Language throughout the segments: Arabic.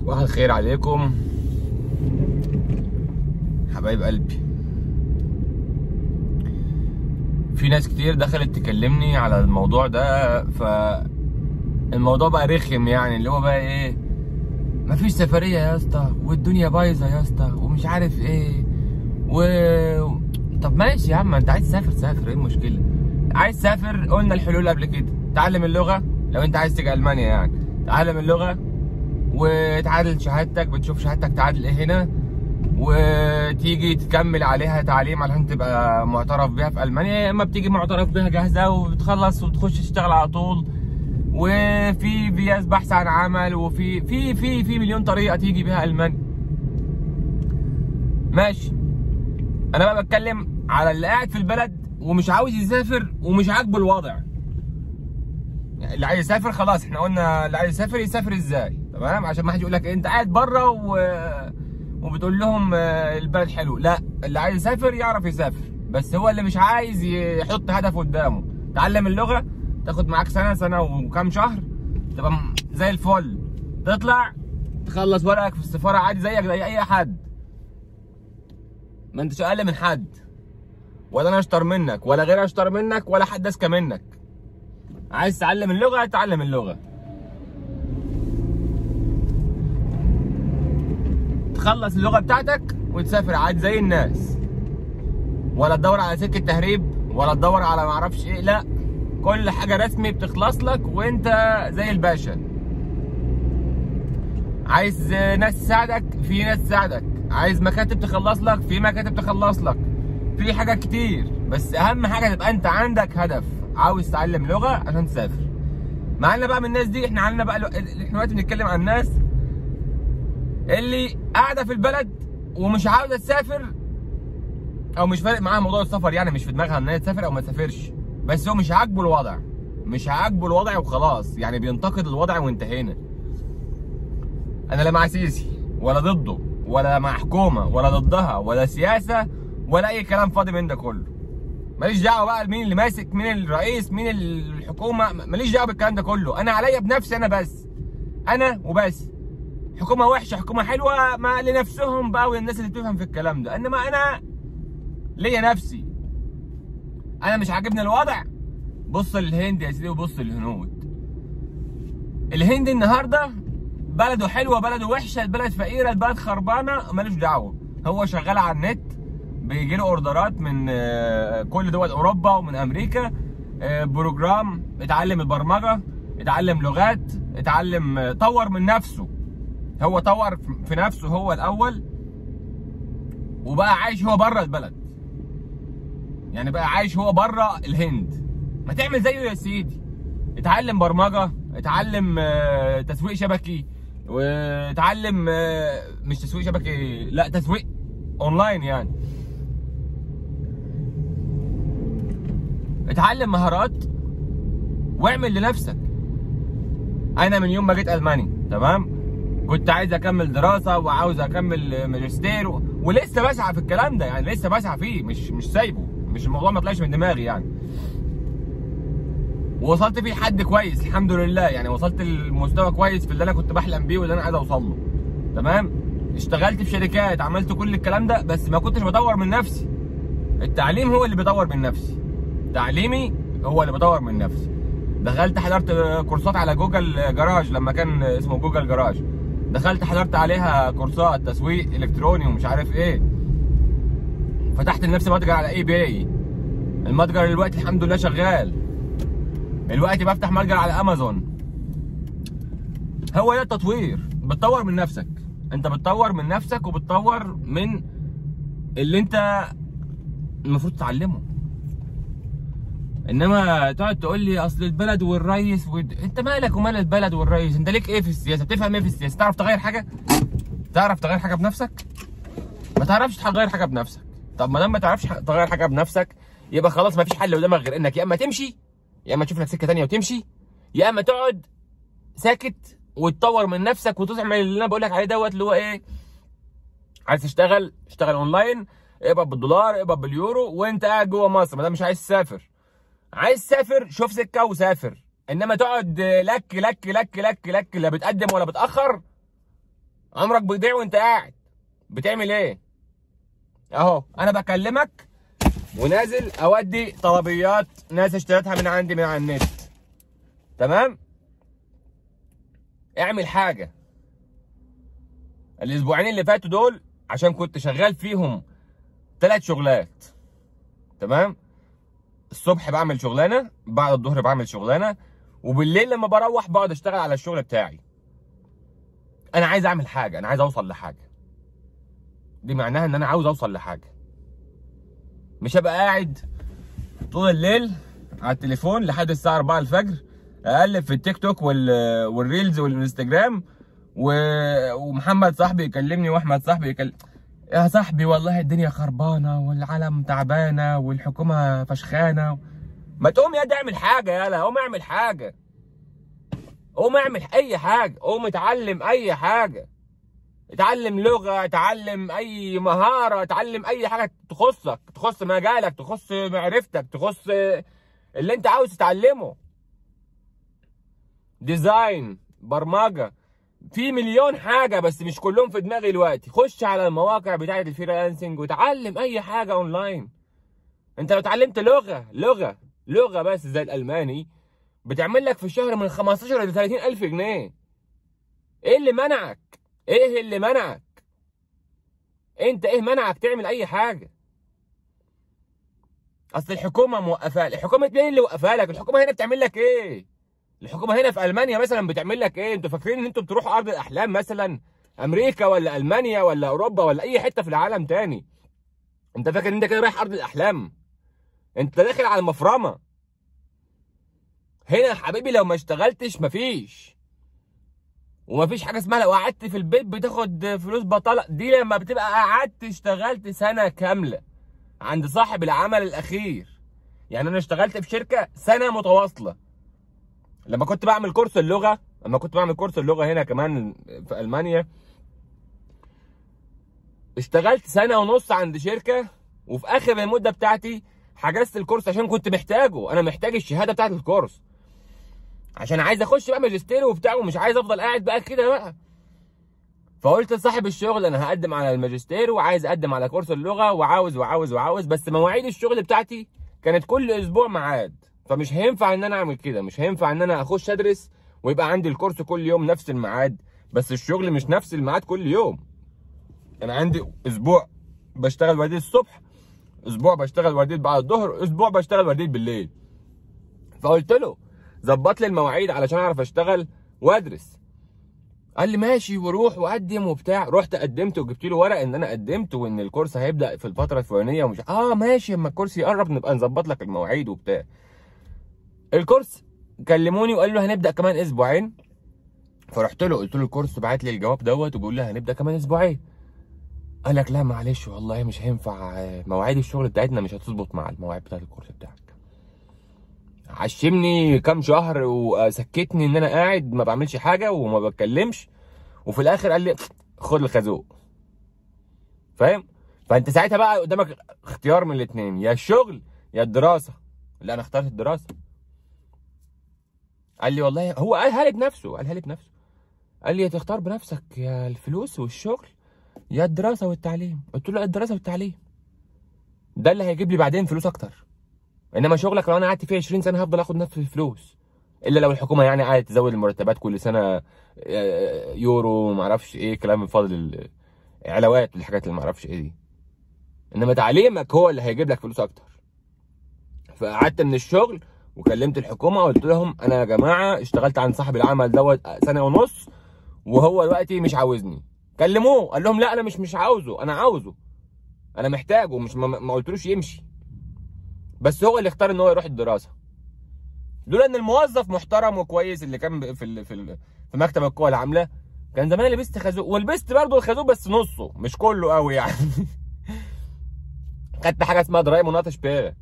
صباح الخير عليكم حبايب قلبي. في ناس كتير دخلت تكلمني على الموضوع ده، فالموضوع بقى رخم، يعني اللي هو بقى ايه، مفيش سفرية يا اسطى والدنيا بايظة يا اسطى ومش عارف ايه طب ماشي يا عم، انت عايز تسافر سافر، ايه المشكلة؟ عايز تسافر، قلنا الحلول قبل كده. تعلم اللغة لو انت عايز تيجي المانيا، يعني تعلم اللغة وتعادل شهادتك، بتشوف شهادتك تعادل ايه هنا، وتيجي تكمل عليها تعليم علشان تبقى معترف بيها في المانيا، يا اما بتيجي معترف بيها جاهزه وبتخلص وتخش تشتغل على طول. وفي فيز بحث عن عمل، وفي في في في مليون طريقه تيجي بيها المانيا. ماشي، انا بقى بتكلم على اللي قاعد في البلد ومش عاوز يسافر ومش عاجبه الوضع. يعني اللي عايز يسافر خلاص، احنا قلنا اللي عايز يسافر يسافر ازاي، تمام؟ عشان ما حدش يقول لك انت قاعد بره وبتقول لهم البلد حلو. لا، اللي عايز يسافر يعرف يسافر، بس هو اللي مش عايز يحط هدف قدامه. تعلم اللغه، تاخد معاك سنه وكام شهر، تبقى زي الفل، تطلع تخلص ورقك في السفاره عادي زيك زي اي حد، ما انتش اقل من حد، ولا انا اشطر منك ولا غير اشطر منك ولا حد اذكى منك. عايز تتعلم اللغه تعلم اللغه، تخلص اللغه بتاعتك وتسافر عادي زي الناس، ولا تدور على سكه تهريب ولا تدور على معرفش ايه. لا، كل حاجه رسمي بتخلص لك وانت زي الباشا. عايز ناس تساعدك، في ناس تساعدك. عايز مكاتب تخلص لك، في مكاتب تخلص لك. في حاجات كتير، بس اهم حاجه تبقى انت عندك هدف، عاوز تتعلم لغه عشان تسافر. معانا بقى من الناس دي، احنا عندنا بقى احنا دلوقتي بنتكلم عن الناس اللي قاعده في البلد ومش عاوزه تسافر، او مش فارق معاها موضوع السفر، يعني مش في دماغها ان هي تسافر او ما تسافرش، بس هو مش عاجبه الوضع، مش عاجبه الوضع وخلاص، يعني بينتقد الوضع وانتهينا. انا لا مع سيسي ولا ضده ولا مع حكومه ولا ضدها ولا سياسه ولا اي كلام فاضي من ده كله. ماليش دعوه بقى مين اللي ماسك، مين الرئيس، مين الحكومه، ماليش دعوه بالكلام ده كله. انا عليا بنفسي، انا بس، انا وبس. حكومه وحشه حكومه حلوه، ما لنفسهم بقى والناس اللي بتفهم في الكلام ده، انما انا ليا نفسي. انا مش عاجبني الوضع، بص للهند يا سيدي وبص للهنود. الهند النهارده بلده حلوه بلده وحشه، البلد فقيره البلد خربانه، مالوش دعوه. هو شغال على النت، بيجي له اوردرات من كل دول اوروبا ومن امريكا، بروجرام، اتعلم البرمجه، اتعلم لغات، اتعلم، طور من نفسه. هو طور في نفسه هو الاول، وبقى عايش هو بره البلد، يعني بقى عايش هو بره الهند. ما تعمل زيه يا سيدي، اتعلم برمجه، اتعلم تسويق شبكي، واتعلم مش تسويق شبكي، لا تسويق اونلاين، يعني اتعلم مهارات واعمل لنفسك. انا من يوم ما جيت المانيا، تمام، كنت عايز اكمل دراسه وعاوز اكمل ماجستير ولسه بسعى في الكلام ده، يعني لسه بسعى فيه، مش سايبه، مش الموضوع ما طلعش من دماغي يعني. ووصلت فيه لحد كويس الحمد لله، يعني وصلت لمستوى كويس في اللي انا كنت بحلم بيه واللي انا عايز اوصل له، تمام. اشتغلت في شركات، عملت كل الكلام ده، بس ما كنتش بدور من نفسي. التعليم هو اللي بيطور من نفسي، تعليمي هو اللي بيطور من نفسي. دخلت حضرت كورسات على جوجل جراج لما كان اسمه جوجل جراج، دخلت حضرت عليها كورسات تسويق الكتروني ومش عارف ايه. فتحت لنفسي متجر على اي باي، المتجر دلوقتي الحمد لله شغال. دلوقتي بفتح متجر على امازون. هو ده التطوير، بتطور من نفسك، انت بتطور من نفسك وبتطور من اللي انت المفروض تتعلمه. انما تقعد تقول لي اصل البلد والرئيس انت مالك ومال البلد والرئيس؟ انت ليك ايه في السياسه؟ بتفهم ايه في السياسه؟ تعرف تغير حاجه؟ تعرف تغير حاجه بنفسك؟ ما تعرفش تغير حاجه بنفسك. طب ما دام ما تعرفش تغير حاجه بنفسك، يبقى خلاص ما فيش حل قدامك غير انك يا اما تمشي، يا اما تشوف لك سكه ثانيه وتمشي، يا اما تقعد ساكت وتطور من نفسك وتعمل اللي انا بقول لك عليه دوت، اللي هو ايه؟ عايز تشتغل، اشتغل اونلاين، اقبض بالدولار، اقبض باليورو، وانت قاعد جوه مصر. ما دام مش عايز تسافر، عايز تسافر شوف سكه وسافر، انما تقعد لك لك لك لك لك لا بتقدم ولا بتاخر، عمرك بيضيع وانت قاعد بتعمل ايه؟ اهو انا بكلمك ونازل اودي طلبيات ناس اشتريتها من عندي من على النت. تمام؟ اعمل حاجه. الاسبوعين اللي فاتوا دول عشان كنت شغال فيهم 3 شغلات. تمام؟ الصبح بعمل شغلانه، بعد الظهر بعمل شغلانه، وبالليل لما بروح بقعد اشتغل على الشغل بتاعي. انا عايز اعمل حاجه، انا عايز اوصل لحاجه. دي معناها ان انا عاوز اوصل لحاجه. مش هبقى قاعد طول الليل على التليفون لحد الساعه 4 الفجر اقلب في التيك توك والريلز والانستجرام، ومحمد صاحبي يكلمني واحمد صاحبي يكلم. يا صاحبي والله الدنيا خربانه والعالم تعبانه والحكومه فشخانه. ما تقوم يا اعمل حاجه، يالا قوم اعمل حاجه. قوم اعمل اي حاجه، قوم اتعلم اي حاجه. اتعلم لغه، اتعلم اي مهاره، اتعلم اي حاجه تخصك، تخص مجالك، تخص معرفتك، تخص اللي انت عاوز تتعلمه. ديزاين، برمجه، في مليون حاجه بس مش كلهم في دماغي دلوقتي. خش على المواقع بتاعه الفريلانسنج وتعلم اي حاجه اونلاين. انت لو اتعلمت لغه بس زي الالماني بتعمل لك في الشهر من 15 ل 30 الف جنيه. ايه اللي منعك؟ ايه اللي منعك؟ انت ايه منعك تعمل اي حاجه؟ اصل الحكومه موقفه. الحكومه مين اللي وقفها لك؟ الحكومه هنا بتعمل لك ايه؟ الحكومه هنا في المانيا مثلا بتعمل لك ايه؟ انتوا فاكرين ان انتوا بتروحوا ارض الاحلام مثلا؟ امريكا ولا المانيا ولا اوروبا ولا اي حته في العالم تاني؟ انت فاكر ان انت كده رايح ارض الاحلام؟ انت داخل على المفرمه. هنا يا حبيبي لو ما اشتغلتش مفيش. ومفيش حاجه اسمها لو قعدت في البيت بتاخد فلوس بطاله. دي لما بتبقى قعدت اشتغلت سنه كامله عند صاحب العمل الاخير. يعني انا اشتغلت في شركه سنه متواصله. لما كنت بعمل كورس اللغه هنا كمان في المانيا، اشتغلت سنه ونص عند شركه، وفي اخر المده بتاعتي حجزت الكورس عشان كنت محتاجه. انا محتاج الشهاده بتاعت الكورس عشان عايز اخش بقى ماجستير وبتاع، ومش عايز افضل قاعد بقى كده بقى. فقلت لصاحب الشغل انا هقدم على الماجستير وعايز اقدم على كورس اللغه وعاوز، بس مواعيد الشغل بتاعتي كانت كل اسبوع ميعاد. فمش هينفع ان انا اعمل كده، مش هينفع ان انا اخش ادرس ويبقى عندي الكورس كل يوم نفس الميعاد، بس الشغل مش نفس الميعاد كل يوم. انا عندي اسبوع بشتغل ورديه الصبح، اسبوع بشتغل ورديه بعد الظهر، اسبوع بشتغل ورديه بالليل. فقلت له ظبط لي المواعيد علشان اعرف اشتغل وادرس. قال لي ماشي وروح وقدم وبتاع. رحت قدمت وجبت له ورق ان انا قدمت وان الكورس هيبدا في الفتره الفلانيه ومش ماشي، اما الكورس يقرب نبقى نظبط لك المواعيد وبتاع. الكورس كلموني وقالوا له هنبدا كمان اسبوعين. فرحت له قلت له الكورس بعت لي الجواب دوت وبيقول لي هنبدا كمان اسبوعين. قال لك لا معلش والله مش هينفع، مواعيد الشغل بتاعتنا مش هتظبط مع المواعيد بتاعت الكورس بتاعك. عشمني كام شهر وسكتني ان انا قاعد ما بعملش حاجه وما بتكلمش، وفي الاخر قال لي خد الخازوق. فاهم؟ فانت ساعتها بقى قدامك اختيار من الاثنين، يا الشغل يا الدراسه. لا انا اخترت الدراسه. قال لي والله هو قالها لي بنفسه، قال لي تختار بنفسك يا الفلوس والشغل يا الدراسه والتعليم. قلت له الدراسه والتعليم ده اللي هيجيب لي بعدين فلوس اكتر، انما شغلك لو انا قعدت فيه 20 سنه هفضل اخد نفس الفلوس، الا لو الحكومه يعني قعدت تزود المرتبات كل سنه يورو ما اعرفش ايه كلام فاضل، علاوات والحاجات اللي ما اعرفش ايه دي. انما تعليمك هو اللي هيجيب لك فلوس اكتر. فقعدت من الشغل وكلمت الحكومه وقلت لهم انا يا جماعه اشتغلت عند صاحب العمل دوت سنه ونص وهو دلوقتي مش عاوزني. كلموه قال لهم لا انا مش عاوزه، انا عاوزه، انا محتاجه، مش ما قلتلوش يمشي، بس هو اللي اختار ان هو يروح الدراسه. لولا ان الموظف محترم وكويس اللي كان في مكتب القوى العامله كان زمان لبست خازوق، ولبست برضه الخازوق بس نصه مش كله قوي يعني. خدت حاجه اسمها دراي مناطش بيرة.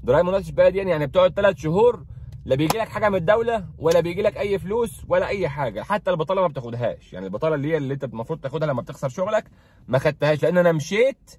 دراي مناطش بيرة دي يعني بتقعد 3 شهور لا بيجي لك حاجه من الدوله ولا بيجي لك اي فلوس ولا اي حاجه، حتى البطاله ما بتاخدهاش. يعني البطاله اللي انت المفروض تاخدها لما بتخسر شغلك ما خدتهاش، لان انا مشيت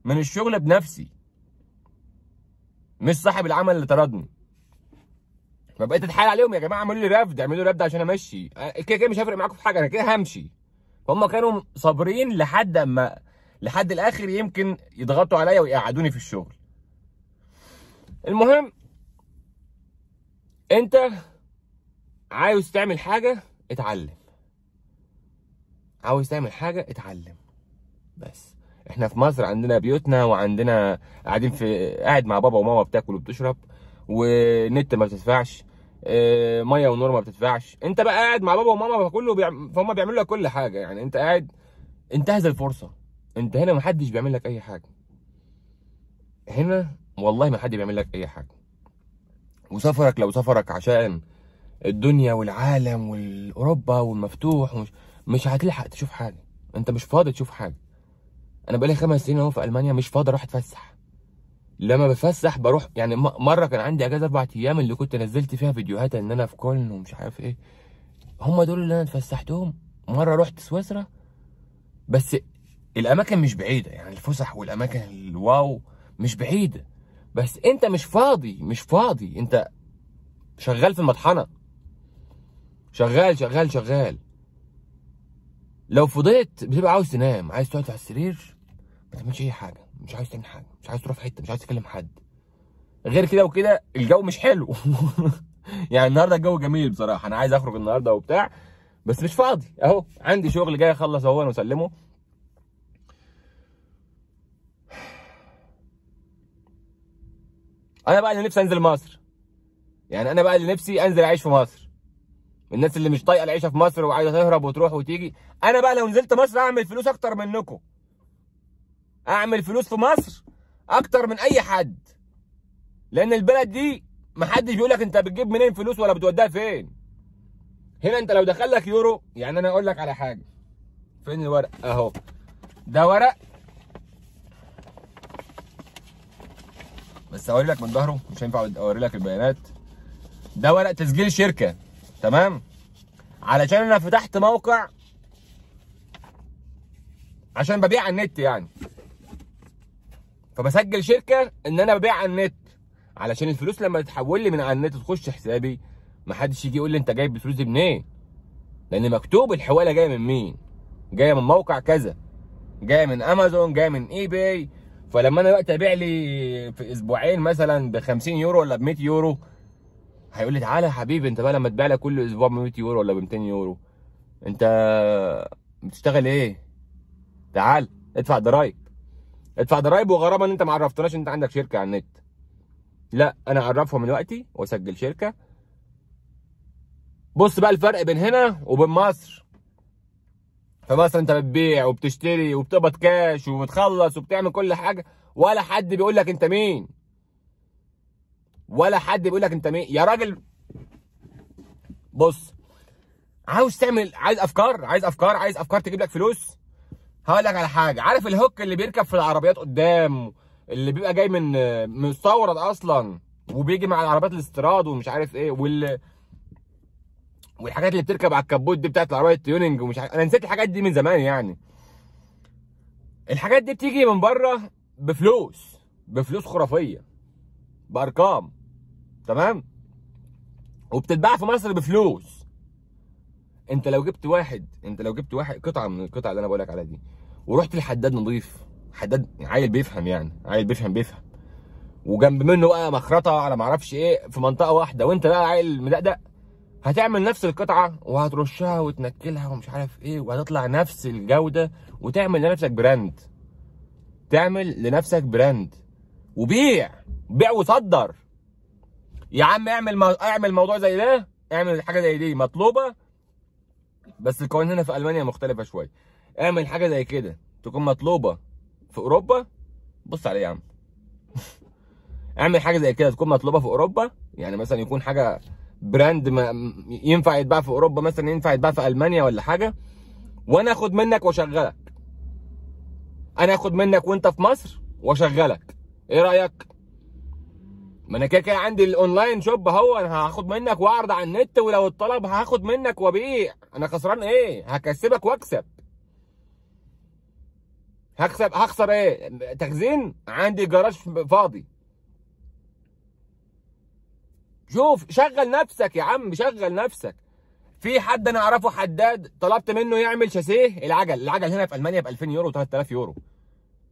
من الشغل بنفسي، مش صاحب العمل اللي طردني. فبقيت اتحايل عليهم يا جماعه اعملوا لي رفد، اعملوا لي رفد عشان امشي، كده كده مش هيفرق معاكم في حاجه، انا كده همشي. فهم كانوا صابرين لحد الاخر، يمكن يضغطوا عليا ويقعدوني في الشغل. المهم، انت عاوز تعمل حاجه اتعلم، عاوز تعمل حاجه اتعلم. بس احنا في مصر عندنا بيوتنا، وعندنا قاعد مع بابا وماما بتاكل وبتشرب، ونت ما بتدفعش، ميه ونور ما بتدفعش. انت بقى قاعد مع بابا وماما كله فهم بيعملوا لك كل حاجه. يعني انت قاعد، انتهز الفرصه. انت هنا محدش بيعمل لك اي حاجه، هنا والله ما حد بيعمل لك اي حاجه. وسفرك لو سفرك عشان الدنيا والعالم والاوروبا والمفتوح، مش هتلحق تشوف حاجه. انت مش فاضي تشوف حاجه. انا بقالي 5 سنين اهو في المانيا، مش فاضي اروح اتفسح. لما بفسح بروح، يعني مره كان عندي اجازه 4 ايام اللي كنت نزلت فيها فيديوهات ان انا في كولن ومش عارف ايه، هم دول اللي انا اتفسحتهم. مره رحت سويسرا، بس الاماكن مش بعيده، يعني الفسح والاماكن الواو مش بعيده، بس انت مش فاضي. انت شغال في المطحنه، شغال. لو فضيت بتبقى عاوز تنام، عايز تقعد على السرير ما تعملش اي حاجه، مش عايز تعمل حاجه، مش عايز تروح في حته، مش عايز تكلم حد. غير كده وكده الجو مش حلو. يعني النهارده الجو جميل بصراحه، انا عايز اخرج النهارده وبتاع، بس مش فاضي. اهو عندي شغل جاي اخلص اهو واسلمه. انا بقى اللي نفسي انزل مصر، يعني انا بقى اللي نفسي انزل اعيش في مصر. الناس اللي مش طايقه العيشه في مصر وعايزه تهرب وتروح وتيجي، انا بقى لو نزلت مصر اعمل فلوس اكتر منكم، اعمل فلوس في مصر اكتر من اي حد. لان البلد دي محدش بيقول لك انت بتجيب منين فلوس ولا بتوديها فين. هنا انت لو دخل لك يورو، يعني انا اقول لك على حاجه. فين الورق؟ اهو ده ورق، بس اوري لك من ظهره، مش هينفع اوري لك البيانات. ده ورق تسجيل شركه، تمام؟ علشان انا فتحت موقع عشان ببيع على النت، يعني فبسجل شركه ان انا ببيع على النت، علشان الفلوس لما تتحول لي من على النت تخش حسابي محدش يجي يقول لي انت جايب الفلوس دي منين، لان مكتوب الحواله جايه من مين. جايه من موقع كذا، جايه من امازون، جايه من اي باي. فلما انا وقت ابيع لي في اسبوعين مثلا ب 50 يورو ولا ب 100 يورو، هيقول لي تعالى يا حبيبي، انت بقى لما تبيع لك كل اسبوع ب 100 يورو ولا ب 200 يورو انت بتشتغل ايه؟ تعال ادفع ضرايب وغرامه ان انت ما عرفتناش ان انت عندك شركه على النت. لا، انا اعرفهم من وقتي واسجل شركه. بص بقى الفرق بين هنا وبين مصر. في مصر انت بتبيع وبتشتري وبتقبض كاش وبتخلص وبتعمل كل حاجه، ولا حد بيقول لك انت مين، يا راجل. بص، عايز افكار تجيب لك فلوس. هقول لك على حاجه. عارف الهوك اللي بيركب في العربيات قدام، اللي بيبقى جاي من مستورد اصلا وبيجي مع العربيات الاستيراد ومش عارف ايه، والحاجات اللي بتركب على الكبوت دي بتاعت العربيه التيوننج ومش عارف، انا نسيت الحاجات دي من زمان. يعني الحاجات دي بتيجي من بره بفلوس خرافيه، بارقام، تمام؟ وبتتباع في مصر بفلوس. انت لو جبت واحد قطعه من القطع اللي انا بقول لك عليها دي، ورحت لحداد نظيف، حداد عيل بيفهم، يعني عيل بيفهم، وجنب منه بقى مخرطه على ما اعرفش ايه في منطقه واحده، وانت بقى عيل مدقدق، هتعمل نفس القطعه وهترشها وتنكلها ومش عارف ايه، وهتطلع نفس الجوده، وتعمل لنفسك براند، وبيع وصدر. يا عم اعمل موضوع زي ده، اعمل حاجه زي دي مطلوبه، بس القوانين هنا في المانيا مختلفه شويه. اعمل حاجه زي كده تكون مطلوبه في اوروبا. بص عليه يا عم. اعمل حاجه زي كده تكون مطلوبه في اوروبا، يعني مثلا يكون حاجه براند ينفع يتباع في اوروبا، مثلا ينفع يتباع في المانيا ولا حاجه، وانا اخد منك واشغلك. انا اخد منك وانت في مصر واشغلك، ايه رايك؟ ما انا كده عندي الاونلاين شوب اهو، انا هاخد منك واعرض على النت، ولو الطلب هاخد منك وابيع. انا خسران ايه؟ هكسبك واكسب. هخسر ايه؟ تخزين، عندي جراج فاضي. شوف، شغل نفسك يا عم، في حد انا اعرفه حداد، طلبت منه يعمل شاسيه العجل هنا في المانيا ب 2000 يورو و3000 يورو.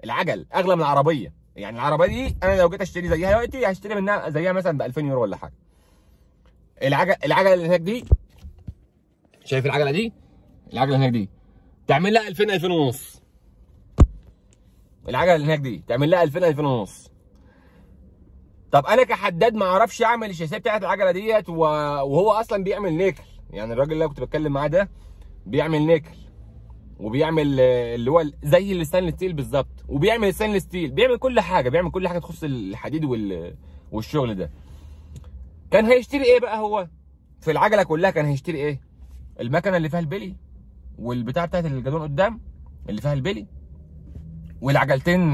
العجل اغلى من العربيه، يعني العربيه دي انا لو جيت اشتري زيها دلوقتي هشتري منها زيها مثلا ب 2000 يورو ولا حاجه. العجله اللي هناك دي، شايف العجله دي؟ العجله اللي هناك دي تعمل لها 2000 ونص. العجله اللي هناك دي تعمل لها 2000 ونص. طب انا كحداد ما اعرفش اعمل الشاسيه بتاعت العجله ديت، وهو اصلا بيعمل نيكل. يعني الراجل اللي كنت بتكلم معاه ده بيعمل نيكل، وبيعمل اللي هو زي الستانلس ستيل بالظبط، وبيعمل الستانلس ستيل، بيعمل كل حاجه تخص الحديد والشغل ده. كان هيشتري ايه بقى هو في العجله كلها؟ كان هيشتري ايه؟ المكنه اللي فيها البلي، والبتاع بتاعت الجدون قدام اللي فيها البلي، والعجلتين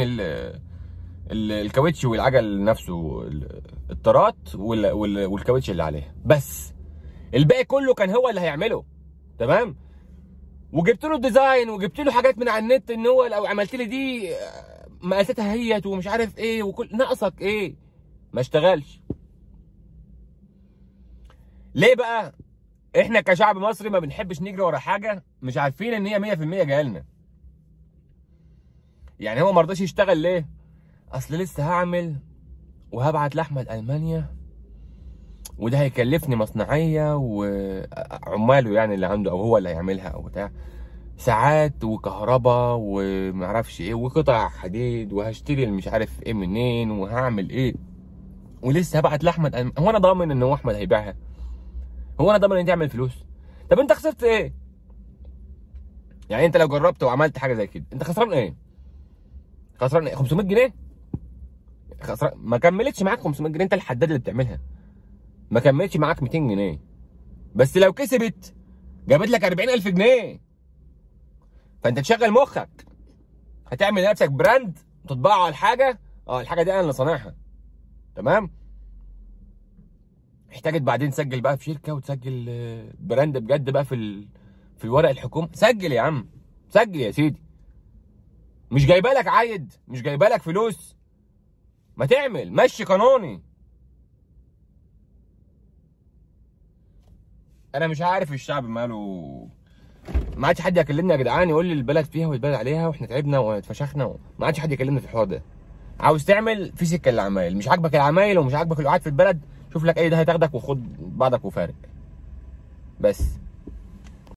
الكاوتش والعجل نفسه الطارات والكاوتش اللي عليها بس. الباقي كله كان هو اللي هيعمله. تمام. وجبت له الديزاين، وجبت له حاجات من على النت، ان هو لو عملت لي دي مقاساتها هيت ومش عارف ايه، وكل ناقصك ايه؟ ما اشتغلش. ليه بقى؟ احنا كشعب مصري ما بنحبش نجري ورا حاجه مش عارفين ان هي 100% جايه لنا. يعني هو ما رضاش يشتغل ليه؟ اصل لسه هعمل وهبعت لاحمد المانيا، وده هيكلفني مصنعيه وعماله يعني اللي عنده، او هو اللي هيعملها او بتاع، ساعات وكهرباء ومعرفش ايه وقطع حديد، وهشتري مش عارف ايه منين، وهعمل ايه، ولسه هبعت لاحمد هو انا ضامن ان هو احمد هيبيعها؟ هو انا ضامن ان تعمل فلوس؟ طب انت خسرت ايه؟ يعني انت لو جربت وعملت حاجه زي كده انت خسران ايه؟ خسران ايه؟ 500 جنيه؟ خسران ما كملتش معاك 500 جنيه، انت الحداد اللي بتعملها ما كملتش معاك 200 جنيه. بس لو كسبت جابت لك 40000 جنيه. فانت تشغل مخك، هتعمل لنفسك براند وتطبعه على الحاجه، الحاجه دي انا اللي صانعها. تمام. احتاجت بعدين تسجل بقى في شركه، وتسجل براند بجد بقى في الورق الحكومي. سجل يا عم، سجل يا سيدي. مش جايبه لك عايد، مش جايبه لك فلوس، ما تعمل مشي قانوني. انا مش عارف الشعب ماله، ما عادش حد يكلمني يا جدعان يقول لي البلد فيها والبلد عليها واحنا تعبنا واتفشخنا، ما عادش حد يكلمني في الحوار ده. عاوز تعمل في سكه العمايل، مش عاجبك العمايل ومش عاجبك القعاد في البلد، شوف لك اي ده هتاخدك وخد بعضك وفارق بس.